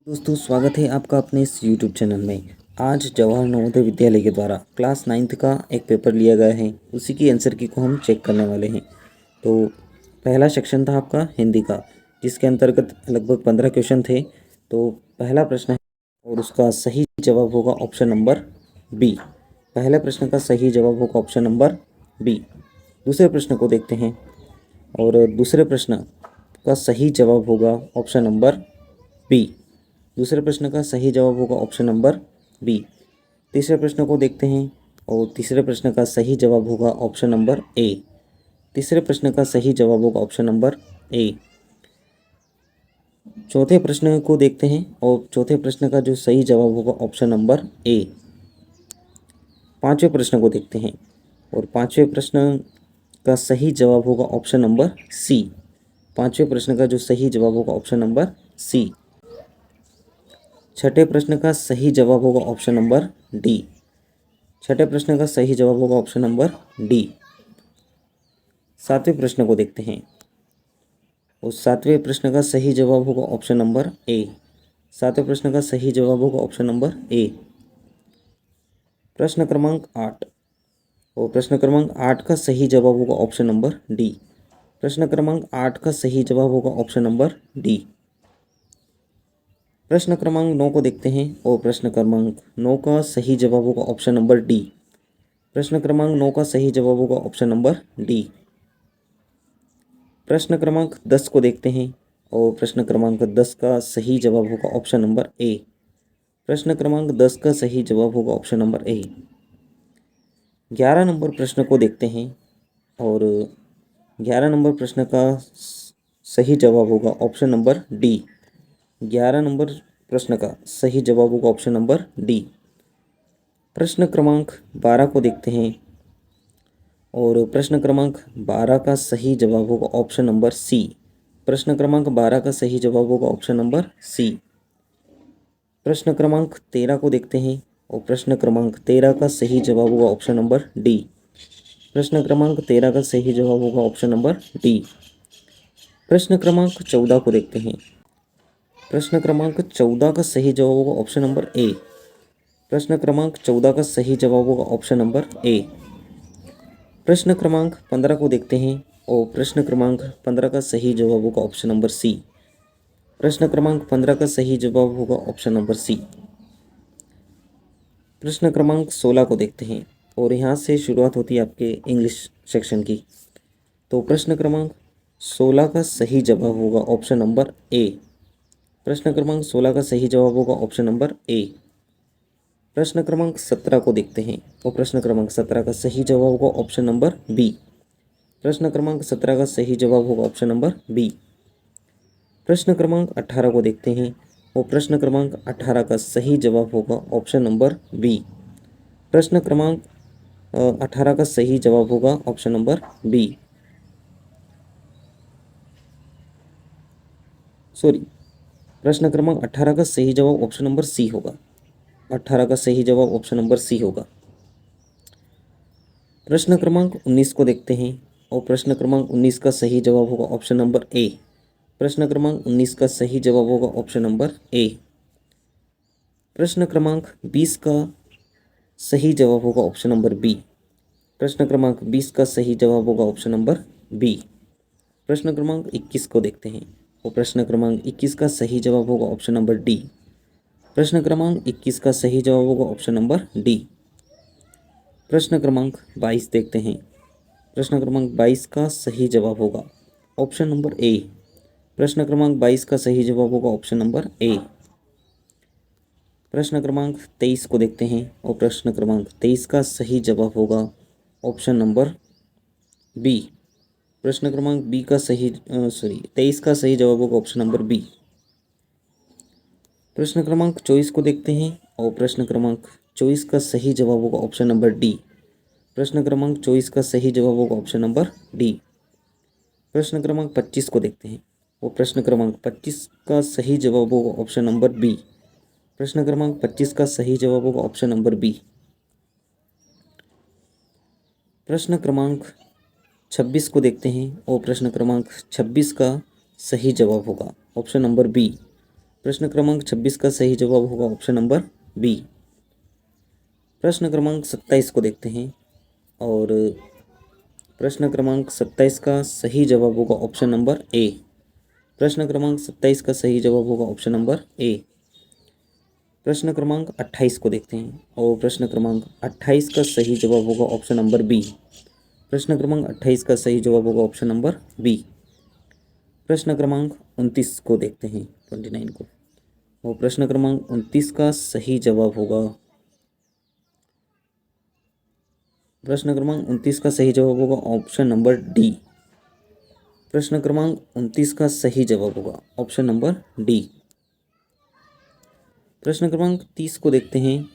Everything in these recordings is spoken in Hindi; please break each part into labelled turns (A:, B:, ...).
A: दोस्तों स्वागत है आपका अपने इस YouTube चैनल में। आज जवाहर नवोदय विद्यालय के द्वारा क्लास 9th का एक पेपर लिया गया है, उसी की आंसर की को हम चेक करने वाले हैं। तो पहला सेक्शन था आपका हिंदी का, जिसके अंतर्गत लगभग 15 क्वेश्चन थे। तो पहला प्रश्न है और उसका सही जवाब होगा ऑप्शन नंबर बी। पहले प्रश्न का सही जवाब होगा ऑप्शन नंबर बी। दूसरे प्रश्न को देखते हैं और दूसरे प्रश्न का सही जवाब होगा ऑप्शन नंबर बी। दूसरे प्रश्न का सही जवाब होगा ऑप्शन नंबर बी। तीसरे प्रश्न को देखते हैं और तीसरे प्रश्न का सही जवाब होगा ऑप्शन नंबर ए। तीसरे प्रश्न का सही जवाब होगा ऑप्शन नंबर ए। चौथे प्रश्न को देखते हैं और चौथे प्रश्न का जो सही जवाब होगा ऑप्शन नंबर ए। पांचवें प्रश्न को देखते हैं और पांचवें प्रश्न का सही जवाब होगा ऑप्शन नंबर सी। पांचवें प्रश्न का जो सही जवाब होगा ऑप्शन नंबर सी। छठे प्रश्न का सही जवाब होगा ऑप्शन नंबर डी। छठे प्रश्न का सही जवाब होगा ऑप्शन नंबर डी। सातवें प्रश्न को देखते हैं और सातवें प्रश्न का सही जवाब होगा ऑप्शन नंबर ए। सातवें प्रश्न का सही जवाब होगा ऑप्शन नंबर ए। प्रश्न क्रमांक 8 और प्रश्न क्रमांक 8 का सही जवाब होगा ऑप्शन नंबर डी। प्रश्न क्रमांक 8 का सही जवाब होगा ऑप्शन नंबर डी। प्रश्न क्रमांक 9 को देखते हैं और प्रश्न क्रमांक 9 का सही जवाब होगा ऑप्शन नंबर डी। प्रश्न क्रमांक 9 का सही जवाब होगा ऑप्शन नंबर डी। प्रश्न क्रमांक 10 को देखते हैं और प्रश्न क्रमांक 10 का सही जवाब होगा ऑप्शन नंबर ए। प्रश्न क्रमांक 10 का सही जवाब होगा ऑप्शन नंबर ए। 11 नंबर प्रश्न को देखते हैं और 11 नंबर प्रश्न का सही जवाब होगा ऑप्शन नंबर डी। 11 नंबर प्रश्न का सही जवाब होगा ऑप्शन नंबर डी। प्रश्न क्रमांक 12 को देखते हैं और प्रश्न क्रमांक 12 का सही जवाब होगा ऑप्शन नंबर सी। प्रश्न क्रमांक 12 का सही जवाब होगा ऑप्शन नंबर सी। प्रश्न क्रमांक 13 को देखते हैं और प्रश्न क्रमांक 13 का सही जवाब होगा ऑप्शन नंबर डी। प्रश्न क्रमांक 13 का सही जवाब होगा ऑप्शन नंबर डी। प्रश्न क्रमांक 14 को देखते हैं। प्रश्न क्रमांक 14 का सही जवाब होगा ऑप्शन नंबर ए। प्रश्न क्रमांक 14 का सही जवाब होगा ऑप्शन नंबर ए। प्रश्न क्रमांक 15 को देखते हैं और प्रश्न क्रमांक 15 का सही जवाब होगा ऑप्शन नंबर सी। प्रश्न क्रमांक 15 का सही जवाब होगा ऑप्शन नंबर सी। प्रश्न क्रमांक 16 को देखते हैं और यहाँ से शुरुआत होती है आपके इंग्लिश सेक्शन की। तो प्रश्न क्रमांक 16 का सही जवाब होगा ऑप्शन नंबर ए। प्रश्न क्रमांक 16 का सही जवाब होगा ऑप्शन नंबर ए। प्रश्न क्रमांक 17 को देखते हैं और प्रश्न क्रमांक 17 का सही जवाब होगा ऑप्शन नंबर बी। प्रश्न क्रमांक 17 का सही जवाब होगा ऑप्शन नंबर बी। प्रश्न क्रमांक 18 को देखते हैं और प्रश्न क्रमांक 18 का सही जवाब होगा ऑप्शन नंबर बी। प्रश्न क्रमांक 18 का सही जवाब होगा ऑप्शन नंबर बी। प्रश्न क्रमांक 18 का सही जवाब ऑप्शन नंबर सी होगा। 18 का सही जवाब ऑप्शन नंबर सी होगा। प्रश्न क्रमांक 19 को देखते हैं और प्रश्न क्रमांक 19 का सही जवाब होगा ऑप्शन नंबर ए। प्रश्न क्रमांक 19 का सही जवाब होगा ऑप्शन नंबर ए। प्रश्न क्रमांक 20 का सही जवाब होगा ऑप्शन नंबर बी। प्रश्न क्रमांक 20 का सही जवाब होगा ऑप्शन नंबर बी। प्रश्न क्रमांक 21 को देखते हैं और प्रश्न क्रमांक 21 का सही जवाब होगा ऑप्शन नंबर डी। प्रश्न क्रमांक 21 का सही जवाब होगा ऑप्शन नंबर डी। प्रश्न क्रमांक 22 देखते हैं। प्रश्न क्रमांक 22 का सही जवाब होगा ऑप्शन नंबर ए। प्रश्न क्रमांक 22 का सही जवाब होगा ऑप्शन नंबर ए। प्रश्न क्रमांक 23 को देखते हैं और प्रश्न क्रमांक 23 का सही जवाब होगा ऑप्शन नंबर बी। प्रश्न क्रमांक बी का 23 का सही जवाब होगा ऑप्शन नंबर बी। प्रश्न क्रमांक 24 को देखते हैं और प्रश्न क्रमांक 24 का सही जवाब होगा ऑप्शन नंबर डी। प्रश्न क्रमांक 24 का सही जवाब होगा ऑप्शन नंबर डी। प्रश्न क्रमांक 25 को देखते हैं और प्रश्न क्रमांक 25 का सही जवाब होगा ऑप्शन नंबर बी। प्रश्न क्रमांक 25 का सही जवाब होगा ऑप्शन नंबर बी। प्रश्न क्रमांक 26 को देखते हैं और प्रश्न क्रमांक 26 का सही जवाब होगा ऑप्शन नंबर बी। प्रश्न क्रमांक 26 का सही जवाब होगा ऑप्शन नंबर बी। प्रश्न क्रमांक 27 को देखते हैं और प्रश्न क्रमांक 27 का सही जवाब होगा ऑप्शन नंबर ए। प्रश्न क्रमांक 27 का सही जवाब होगा ऑप्शन नंबर ए। प्रश्न क्रमांक 28 को देखते हैं और प्रश्न क्रमांक 28 का सही जवाब होगा ऑप्शन नंबर बी। प्रश्न क्रमांक 28 का सही जवाब होगा ऑप्शन नंबर बी। प्रश्न क्रमांक 29 को देखते हैं, 29 को, और प्रश्न क्रमांक 29 का सही जवाब होगा, प्रश्न क्रमांक 29 का सही जवाब होगा ऑप्शन नंबर डी। प्रश्न क्रमांक 29 का सही जवाब होगा ऑप्शन नंबर डी। प्रश्न क्रमांक 30 को देखते हैं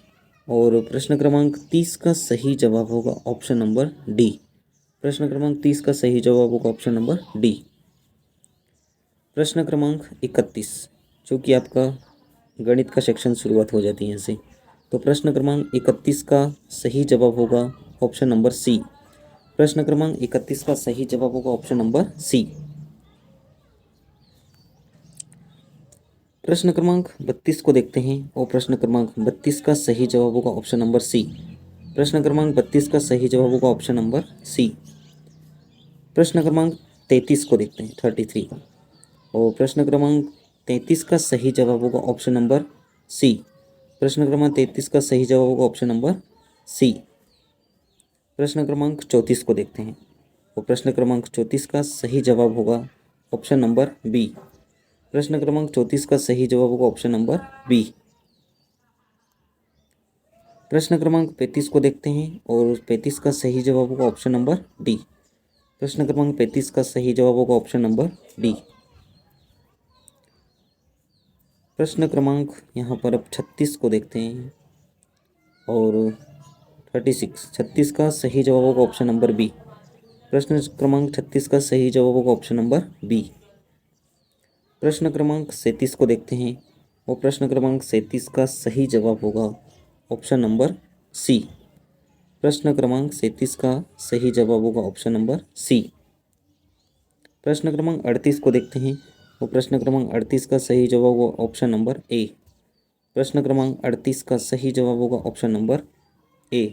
A: और प्रश्न क्रमांक 30 का सही जवाब होगा ऑप्शन नंबर डी। प्रश्न क्रमांक 30 का सही जवाब होगा ऑप्शन नंबर डी। प्रश्न क्रमांक 31, जो कि आपका गणित का सेक्शन शुरुआत हो जाती है यहाँ से, तो प्रश्न क्रमांक 31 का सही जवाब होगा ऑप्शन नंबर सी। प्रश्न क्रमांक 31 का सही जवाब होगा ऑप्शन नंबर सी। प्रश्न क्रमांक 32 को देखते हैं और प्रश्न क्रमांक 32 का सही जवाब होगा ऑप्शन नंबर सी। प्रश्न क्रमांक 32 का सही जवाब होगा ऑप्शन नंबर सी। प्रश्न क्रमांक 33 को देखते हैं, 33 का, और प्रश्न क्रमांक 33 का सही जवाब होगा ऑप्शन नंबर सी। प्रश्न क्रमांक 33 का सही जवाब होगा ऑप्शन नंबर सी। प्रश्न क्रमांक 34 को देखते हैं और प्रश्न क्रमांक 34 का सही जवाब होगा ऑप्शन नंबर बी। प्रश्न क्रमांक 34 का सही जवाब होगा ऑप्शन नंबर बी। प्रश्न क्रमांक 35 को देखते हैं और 35 का सही जवाब होगा ऑप्शन नंबर डी। प्रश्न क्रमांक 35 का सही जवाब होगा ऑप्शन नंबर डी। प्रश्न क्रमांक यहाँ पर अब 36 को देखते हैं और 36 का सही जवाब होगा ऑप्शन नंबर बी। प्रश्न क्रमांक 36 का सही जवाब होगा ऑप्शन नंबर बी। प्रश्न क्रमांक 37 को देखते हैं और प्रश्न क्रमांक 37 का सही जवाब होगा ऑप्शन नंबर सी। प्रश्न क्रमांक 37 का सही जवाब होगा ऑप्शन नंबर सी। प्रश्न क्रमांक 38 को देखते हैं और प्रश्न क्रमांक 38 का सही जवाब होगा ऑप्शन नंबर ए। प्रश्न क्रमांक 38 का सही जवाब होगा ऑप्शन नंबर ए।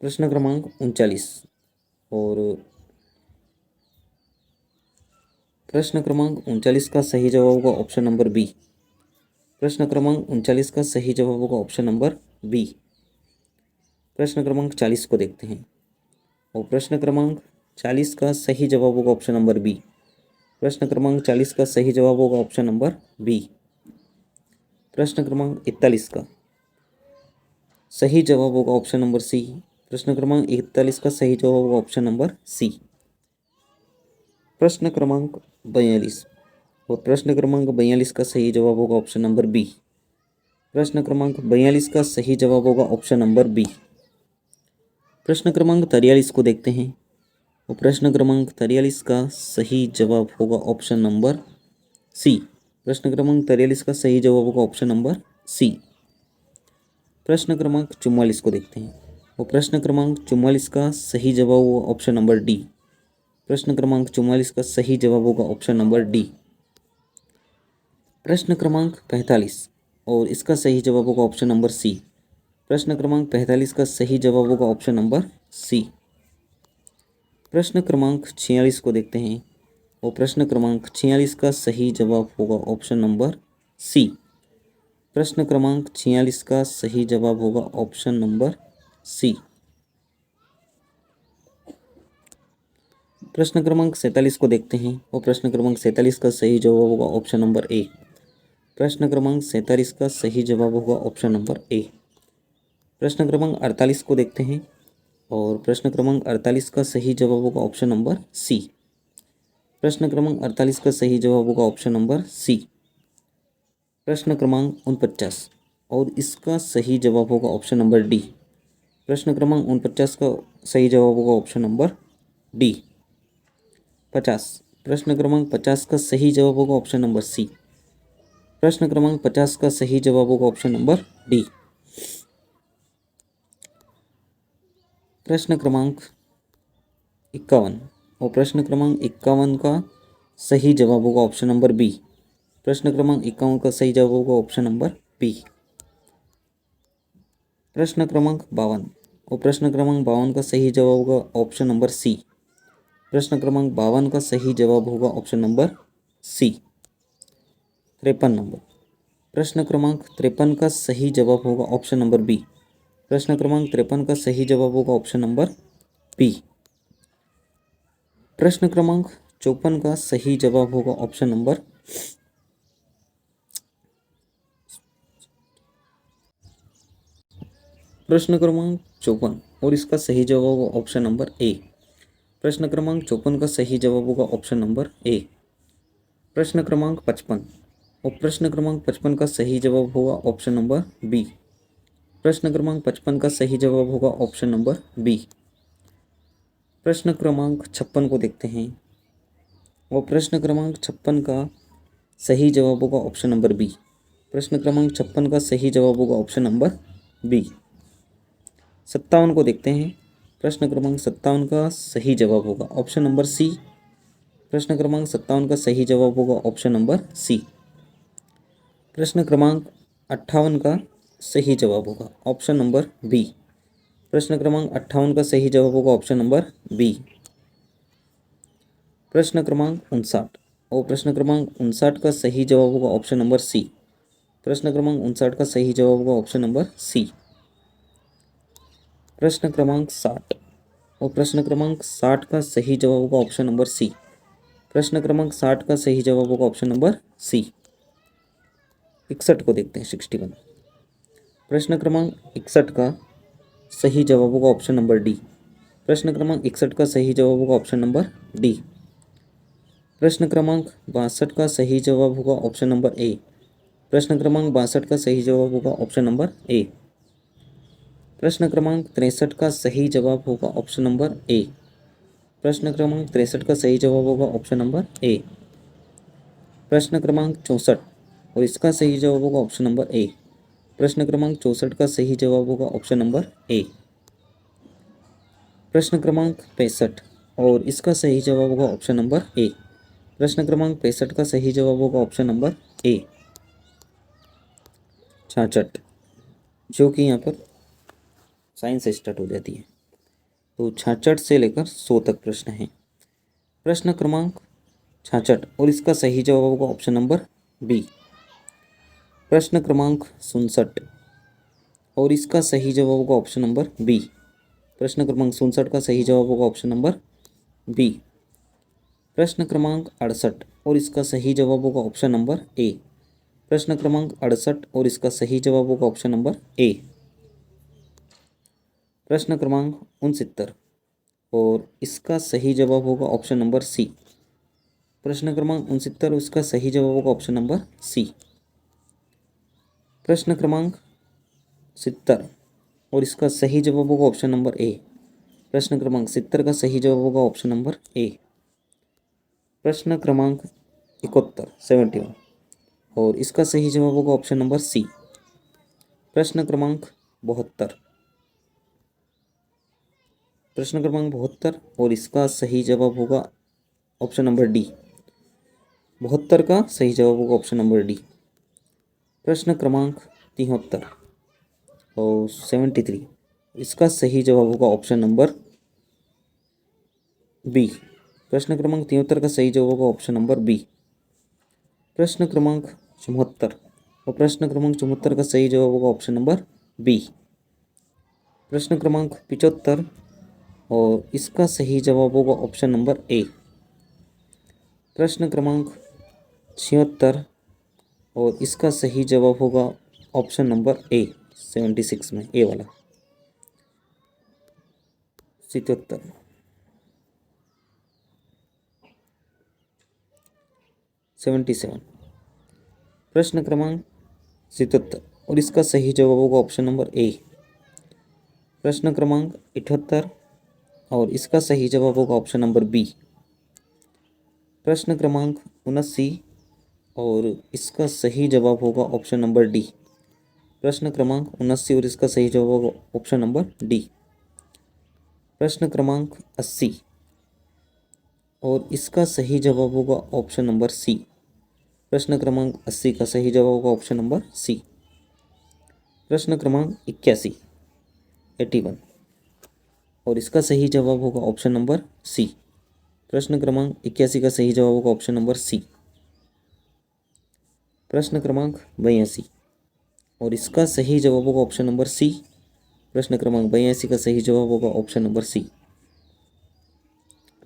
A: प्रश्न क्रमांक 39 और प्रश्न क्रमांक 39 का सही जवाब होगा ऑप्शन नंबर बी। प्रश्न क्रमांक 39 का सही जवाब होगा ऑप्शन नंबर बी। प्रश्न क्रमांक 40 को देखते हैं और प्रश्न क्रमांक 40 का सही जवाब होगा ऑप्शन नंबर बी। प्रश्न क्रमांक 40 का सही जवाब होगा ऑप्शन नंबर बी। प्रश्न क्रमांक 41 का सही जवाब होगा ऑप्शन नंबर सी। प्रश्न क्रमांक 41 का सही जवाब होगा ऑप्शन नंबर सी। प्रश्न क्रमांक 42 और प्रश्न क्रमांक 42 का सही जवाब होगा ऑप्शन नंबर बी। प्रश्न क्रमांक 42 का सही जवाब होगा ऑप्शन नंबर बी। प्रश्न क्रमांक 43 को देखते हैं और प्रश्न क्रमांक 43 का सही जवाब होगा ऑप्शन नंबर सी। प्रश्न क्रमांक 43 का सही जवाब होगा ऑप्शन नंबर सी। प्रश्न क्रमांक 44 को देखते हैं और प्रश्न क्रमांक 44 का सही जवाब होगा ऑप्शन नंबर डी। प्रश्न क्रमांक 44 का सही जवाब होगा ऑप्शन नंबर डी। प्रश्न क्रमांक 45 और इसका सही जवाब होगा ऑप्शन नंबर सी। प्रश्न क्रमांक 45 का सही जवाब होगा ऑप्शन नंबर सी। प्रश्न क्रमांक 46 को देखते हैं और प्रश्न क्रमांक 46 का सही जवाब होगा ऑप्शन नंबर सी। प्रश्न क्रमांक 46 का सही जवाब होगा ऑप्शन नंबर सी। प्रश्न क्रमांक 47 को देखते हैं और प्रश्न क्रमांक 47 का सही जवाब होगा ऑप्शन नंबर ए। प्रश्न क्रमांक 47 का सही जवाब होगा ऑप्शन नंबर ए। प्रश्न क्रमांक 48 को देखते हैं और प्रश्न क्रमांक 48 का सही जवाब होगा ऑप्शन नंबर सी। प्रश्न क्रमांक 48 का सही जवाब होगा ऑप्शन नंबर सी। प्रश्न क्रमांक 49 और इसका सही जवाब होगा ऑप्शन नंबर डी। प्रश्न क्रमांक 49 का सही जवाब होगा ऑप्शन नंबर डी। 50 प्रश्न क्रमांक 50 का सही जवाब होगा ऑप्शन नंबर सी। प्रश्न क्रमांक 50 का सही जवाब होगा ऑप्शन नंबर डी। प्रश्न क्रमांक 51 और प्रश्न क्रमांक 51 का सही जवाब होगा ऑप्शन नंबर बी। प्रश्न क्रमांक 51 का सही जवाब होगा ऑप्शन नंबर बी। प्रश्न क्रमांक 52 और प्रश्न क्रमांक 52 का सही जवाब होगा ऑप्शन नंबर सी। प्रश्न क्रमांक 52 का सही जवाब होगा ऑप्शन नंबर सी। 53 नंबर, प्रश्न क्रमांक 53 का सही जवाब होगा ऑप्शन नंबर बी। प्रश्न क्रमांक 53 का सही जवाब होगा ऑप्शन नंबर बी। प्रश्न क्रमांक 54 का सही जवाब होगा ऑप्शन नंबर प्रश्न क्रमांक 54 और इसका सही जवाब होगा ऑप्शन नंबर ए। प्रश्न क्रमांक 54 का सही जवाब होगा ऑप्शन नंबर ए। प्रश्न क्रमांक 55 और प्रश्न क्रमांक 55 का सही जवाब होगा ऑप्शन नंबर बी। प्रश्न क्रमांक 55 का सही जवाब होगा ऑप्शन नंबर बी। प्रश्न क्रमांक 56 को देखते हैं और प्रश्न क्रमांक 56 का सही जवाब होगा ऑप्शन नंबर बी। प्रश्न क्रमांक 56 का सही जवाब होगा ऑप्शन नंबर बी। 57 को देखते हैं, प्रश्न क्रमांक 57 का सही जवाब होगा ऑप्शन नंबर सी। प्रश्न क्रमांक 57 का सही जवाब होगा ऑप्शन नंबर सी। प्रश्न क्रमांक 58 का सही जवाब होगा ऑप्शन नंबर बी। प्रश्न क्रमांक 58 का सही जवाब होगा ऑप्शन नंबर बी। प्रश्न क्रमांक 59 और प्रश्न क्रमांक 59 का सही जवाब होगा ऑप्शन नंबर सी। प्रश्न क्रमांक 59 का सही जवाब होगा ऑप्शन नंबर सी। प्रश्न क्रमांक 60 और प्रश्न क्रमांक 60 का सही जवाब होगा ऑप्शन नंबर सी। प्रश्न क्रमांक 60 का सही जवाब होगा ऑप्शन नंबर सी। 61 को देखते हैं, 61। प्रश्न क्रमांक 61 का सही जवाब होगा ऑप्शन नंबर डी। प्रश्न क्रमांक 61 का सही जवाब होगा ऑप्शन नंबर डी। प्रश्न क्रमांक 62 का सही जवाब होगा ऑप्शन नंबर ए। प्रश्न क्रमांक 62 का सही जवाब होगा ऑप्शन नंबर ए। प्रश्न क्रमांक 63 का सही जवाब होगा ऑप्शन नंबर ए। प्रश्न क्रमांक 63 का सही जवाब होगा ऑप्शन नंबर ए। प्रश्न क्रमांक 64 और इसका सही जवाब होगा ऑप्शन नंबर ए। प्रश्न क्रमांक 64 का सही जवाब होगा ऑप्शन नंबर ए। प्रश्न क्रमांक 65 और इसका सही जवाब होगा ऑप्शन नंबर ए। प्रश्न क्रमांक 65 का सही जवाब होगा ऑप्शन नंबर ए। 66, जो कि यहाँ पर साइंस से स्टार्ट हो जाती है, तो 66 से लेकर 100 तक प्रश्न है। प्रश्न क्रमांक 66 और इसका सही जवाब होगा ऑप्शन नंबर बी। प्रश्न क्रमांक 67 और इसका सही जवाब होगा ऑप्शन नंबर बी। प्रश्न क्रमांक 67 का सही जवाब होगा ऑप्शन नंबर बी। प्रश्न क्रमांक 68 और इसका सही जवाब होगा ऑप्शन नंबर ए। प्रश्न क्रमांक 68 और इसका सही जवाब होगा ऑप्शन नंबर ए। प्रश्न क्रमांक 69 और इसका सही जवाब होगा ऑप्शन नंबर सी। प्रश्न क्रमांक 69 और इसका सही जवाब होगा ऑप्शन नंबर सी। प्रश्न क्रमांक 70 और इसका सही जवाब होगा ऑप्शन नंबर ए। प्रश्न क्रमांक 70 का सही जवाब होगा ऑप्शन नंबर ए। प्रश्न क्रमांक 71 71 और इसका सही जवाब होगा ऑप्शन नंबर सी। प्रश्न क्रमांक 72 प्रश्न क्रमांक 72 और इसका सही जवाब होगा ऑप्शन नंबर डी। 72 का सही जवाब होगा ऑप्शन नंबर डी। प्रश्न क्रमांक 73 और 73 इसका सही जवाब होगा ऑप्शन नंबर बी। प्रश्न क्रमांक 73 का सही जवाब होगा ऑप्शन नंबर बी। प्रश्न क्रमांक 74 और प्रश्न क्रमांक 74 का सही जवाब होगा ऑप्शन नंबर बी। प्रश्न क्रमांक 75 और इसका सही जवाब होगा ऑप्शन नंबर ए। प्रश्न क्रमांक 76 और इसका सही जवाब होगा ऑप्शन नंबर ए। 76 में ए वाला 77 77 प्रश्न क्रमांक 77 और इसका सही जवाब होगा ऑप्शन नंबर ए। प्रश्न क्रमांक 78 और इसका सही जवाब होगा ऑप्शन नंबर बी। प्रश्न क्रमांक 79 और इसका सही जवाब होगा ऑप्शन नंबर डी। प्रश्न क्रमांक 79 और इसका सही जवाब होगा ऑप्शन नंबर डी। प्रश्न क्रमांक 80 और इसका सही जवाब होगा ऑप्शन नंबर सी। प्रश्न क्रमांक 80 का सही जवाब होगा ऑप्शन नंबर सी। प्रश्न क्रमांक 81 81 और इसका सही जवाब होगा ऑप्शन नंबर सी। प्रश्न क्रमांक 81 का सही जवाब होगा ऑप्शन नंबर सी। प्रश्न क्रमांक 82 और इसका सही जवाब होगा ऑप्शन नंबर सी। प्रश्न क्रमांक 82 का सही जवाब होगा ऑप्शन नंबर सी।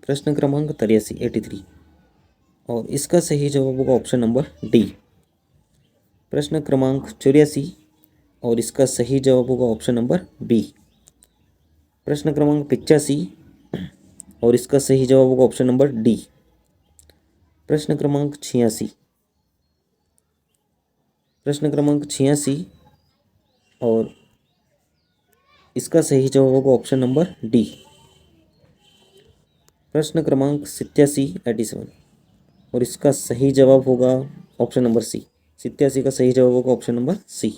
A: प्रश्न क्रमांक 83 83 और इसका सही जवाब होगा ऑप्शन नंबर डी। प्रश्न क्रमांक 84 और इसका सही जवाब होगा ऑप्शन नंबर बी। प्रश्न क्रमांक 85 और इसका सही जवाब होगा ऑप्शन नंबर डी। प्रश्न क्रमांक 86 प्रश्न क्रमांक 86 और इसका सही जवाब होगा ऑप्शन नंबर डी। प्रश्न क्रमांक 87 87 और इसका सही जवाब होगा ऑप्शन नंबर सी। 87 का सही जवाब होगा ऑप्शन नंबर सी।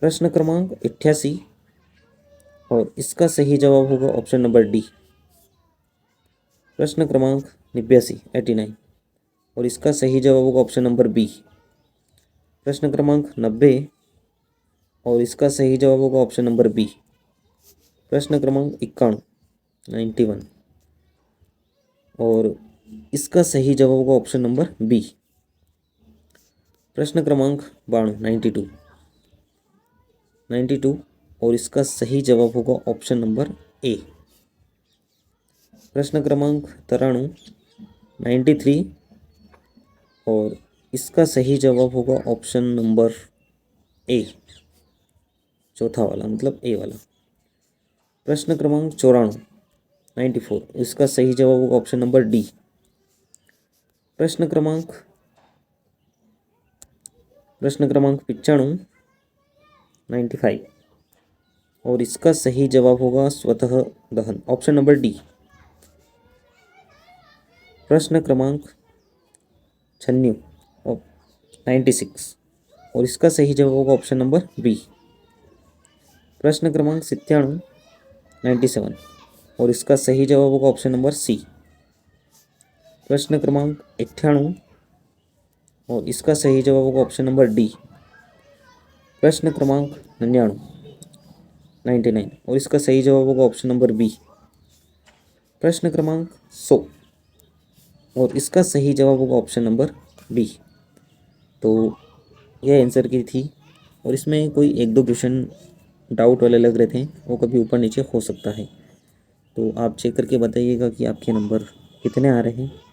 A: प्रश्न क्रमांक 88 और इसका सही जवाब होगा ऑप्शन नंबर डी। प्रश्न क्रमांक 89 89 और इसका सही जवाब होगा ऑप्शन नंबर बी। प्रश्न क्रमांक 90 और इसका सही जवाब होगा ऑप्शन नंबर बी। प्रश्न क्रमांक 91 91 और इसका सही जवाब होगा ऑप्शन नंबर बी। प्रश्न क्रमांक 92 92 और इसका सही जवाब होगा ऑप्शन नंबर ए। प्रश्न क्रमांक 93 93 और इसका सही जवाब होगा ऑप्शन नंबर ए, चौथा वाला मतलब ए वाला। प्रश्न क्रमांक 94 94 इसका सही जवाब होगा ऑप्शन नंबर डी। प्रश्न क्रमांक 95 95 और इसका सही जवाब होगा स्वतः दहन ऑप्शन नंबर डी। प्रश्न क्रमांक 96 96 और इसका सही जवाब होगा ऑप्शन नंबर बी। प्रश्न क्रमांक 97 97 और इसका सही जवाब होगा ऑप्शन नंबर सी। प्रश्न क्रमांक 98 और इसका सही जवाब होगा ऑप्शन नंबर डी। प्रश्न क्रमांक 99 99 और इसका सही जवाब होगा ऑप्शन नंबर बी। प्रश्न क्रमांक 100 और इसका सही जवाब होगा ऑप्शन नंबर बी। तो यह आंसर की थी और इसमें कोई एक दो क्वेश्चन डाउट वाले लग रहे थे, वो कभी ऊपर नीचे हो सकता है। तो आप चेक करके बताइएगा कि आपके नंबर कितने आ रहे हैं।